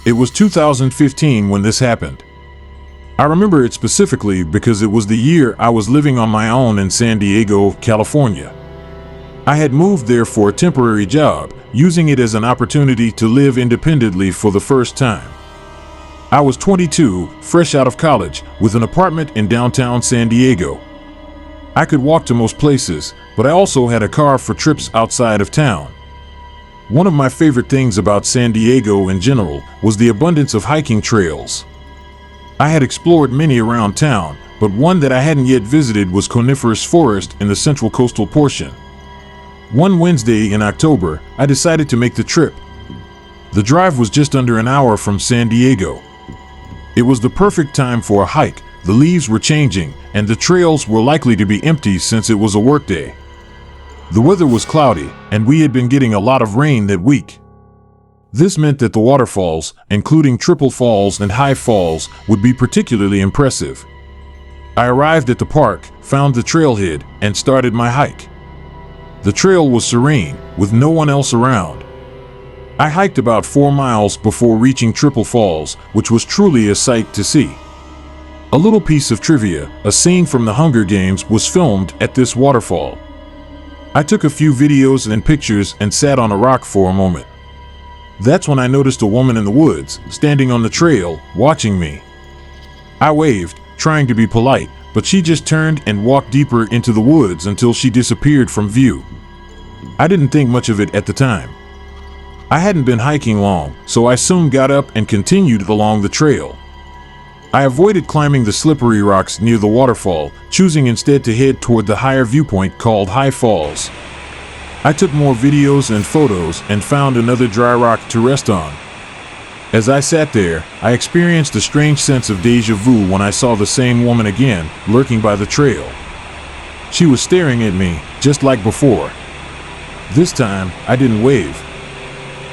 It was 2015 when this happened. I remember it specifically because it was the year I was living on my own in San Diego, California. I had moved there for a temporary job, using it as an opportunity to live independently for the first time. I was 22, fresh out of college, with an apartment in downtown San Diego. I could walk to most places, but I also had a car for trips outside of town. One of my favorite things about San Diego in general was the abundance of hiking trails. I had explored many around town, but one that I hadn't yet visited was coniferous forest in the central coastal portion. One Wednesday in October, I decided to make the trip. The drive was just under an hour from San Diego. It was the perfect time for a hike. The leaves were changing, and the trails were likely to be empty since it was a workday. The weather was cloudy, and we had been getting a lot of rain that week. This meant that the waterfalls, including Triple Falls and High Falls, would be particularly impressive. I arrived at the park, found the trailhead, and started my hike. The trail was serene, with no one else around. I hiked about 4 miles before reaching Triple Falls, which was truly a sight to see. A little piece of trivia: a scene from the Hunger Games was filmed at this waterfall. I took a few videos and pictures and sat on a rock for a moment. That's when I noticed a woman in the woods, standing on the trail, watching me. I waved, trying to be polite, but she just turned and walked deeper into the woods until she disappeared from view. I didn't think much of it at the time. I hadn't been hiking long, so I soon got up and continued along the trail. I avoided climbing the slippery rocks near the waterfall, choosing instead to head toward the higher viewpoint called High Falls. I took more videos and photos and found another dry rock to rest on. As I sat there, I experienced a strange sense of déjà vu when I saw the same woman again, lurking by the trail. She was staring at me, just like before. This time, I didn't wave.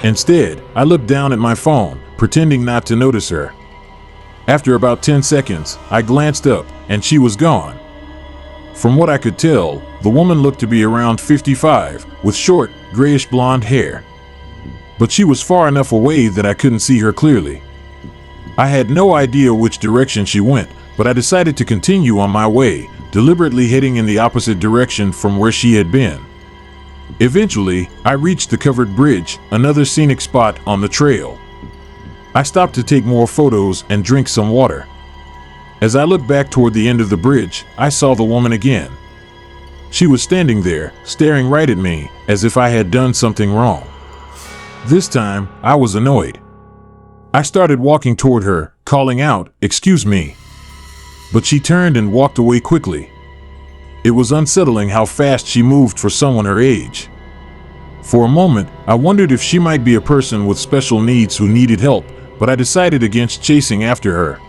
Instead, I looked down at my phone, pretending not to notice her. After about 10 seconds, I glanced up, and she was gone. From what I could tell, the woman looked to be around 55, with short, grayish blonde hair. But she was far enough away that I couldn't see her clearly. I had no idea which direction she went, but I decided to continue on my way, deliberately heading in the opposite direction from where she had been. Eventually, I reached the covered bridge, another scenic spot on the trail. I stopped to take more photos and drink some water. As I looked back toward the end of the bridge, I saw the woman again. She was standing there, staring right at me, as if I had done something wrong. This time, I was annoyed. I started walking toward her, calling out, "Excuse me." But she turned and walked away quickly. It was unsettling how fast she moved for someone her age. For a moment, I wondered if she might be a person with special needs who needed help, but I decided against chasing after her.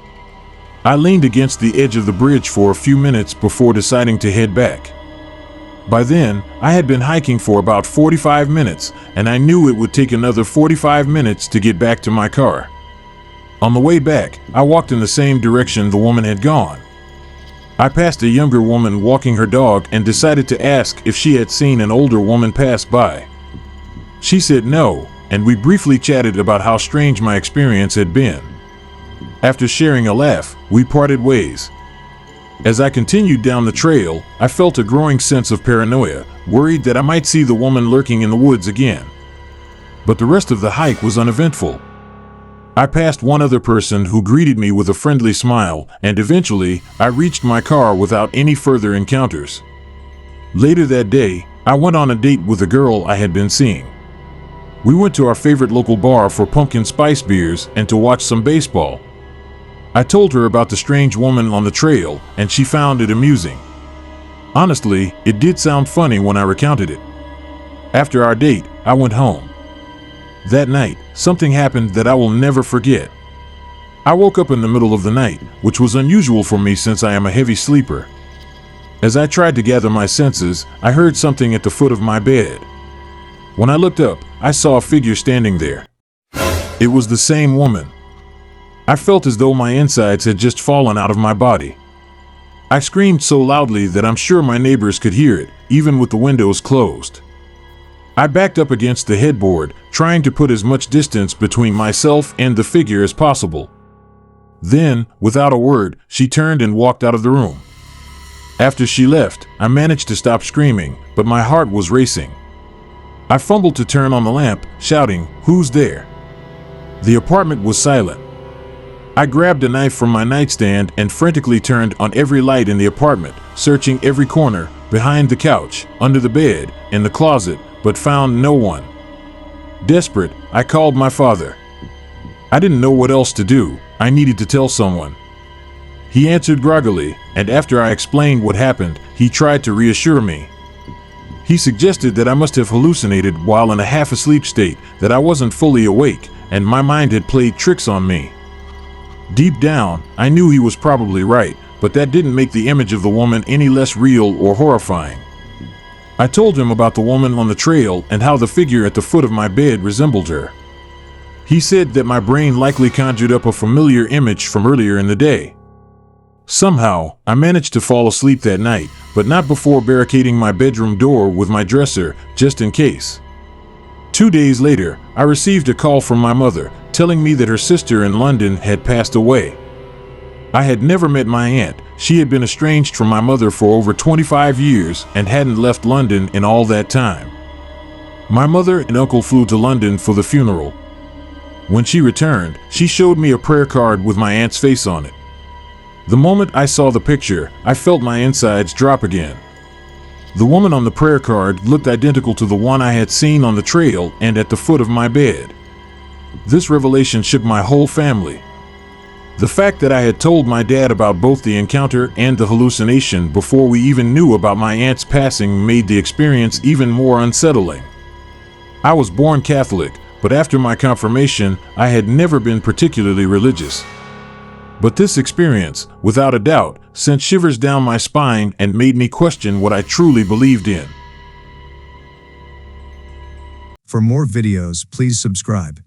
I leaned against the edge of the bridge for a few minutes before deciding to head back. By then, I had been hiking for about 45 minutes, and I knew it would take another 45 minutes to get back to my car. On the way back, I walked in the same direction the woman had gone. I passed a younger woman walking her dog and decided to ask if she had seen an older woman pass by. She said no, and we briefly chatted about how strange my experience had been. After sharing a laugh, we parted ways. As I continued down the trail, I felt a growing sense of paranoia, worried that I might see the woman lurking in the woods again. But the rest of the hike was uneventful. I passed one other person who greeted me with a friendly smile, and eventually, I reached my car without any further encounters. Later that day, I went on a date with a girl I had been seeing. We went to our favorite local bar for pumpkin spice beers and to watch some baseball. I told her about the strange woman on the trail, and she found it amusing. Honestly, it did sound funny when I recounted it. After our date, I went home. That night, something happened that I will never forget. I woke up in the middle of the night, which was unusual for me since I am a heavy sleeper. As I tried to gather my senses, I heard something at the foot of my bed. When I looked up, I saw a figure standing there. It was the same woman. I felt as though my insides had just fallen out of my body. I screamed so loudly that I'm sure my neighbors could hear it, even with the windows closed. I backed up against the headboard, trying to put as much distance between myself and the figure as possible. Then, without a word, she turned and walked out of the room. After she left, I managed to stop screaming, but my heart was racing. I fumbled to turn on the lamp, shouting, "Who's there?" The apartment was silent. I grabbed a knife from my nightstand and frantically turned on every light in the apartment, searching every corner, behind the couch, under the bed, in the closet, but found no one. Desperate, I called my father. I didn't know what else to do. I needed to tell someone. He answered groggily, and after I explained what happened, he tried to reassure me. He suggested that I must have hallucinated while in a half-asleep state, that I wasn't fully awake, and my mind had played tricks on me. Deep down, I knew he was probably right, but that didn't make the image of the woman any less real or horrifying. I told him about the woman on the trail and how the figure at the foot of my bed resembled her. He said that my brain likely conjured up a familiar image from earlier in the day. Somehow, I managed to fall asleep that night, but not before barricading my bedroom door with my dresser, just in case. 2 days later, I received a call from my mother, telling me that her sister in London had passed away. I had never met my aunt. She had been estranged from my mother for over 25 years and hadn't left London in all that time. My mother and uncle flew to London for the funeral. When she returned, she showed me a prayer card with my aunt's face on it. The moment I saw the picture, I felt my insides drop again. The woman on the prayer card looked identical to the one I had seen on the trail and at the foot of my bed. This revelation shook my whole family. The fact that I had told my dad about both the encounter and the hallucination before we even knew about my aunt's passing made the experience even more unsettling. I was born Catholic, but after my confirmation, I had never been particularly religious. But this experience, without a doubt, sent shivers down my spine and made me question what I truly believed in. For more videos, please subscribe.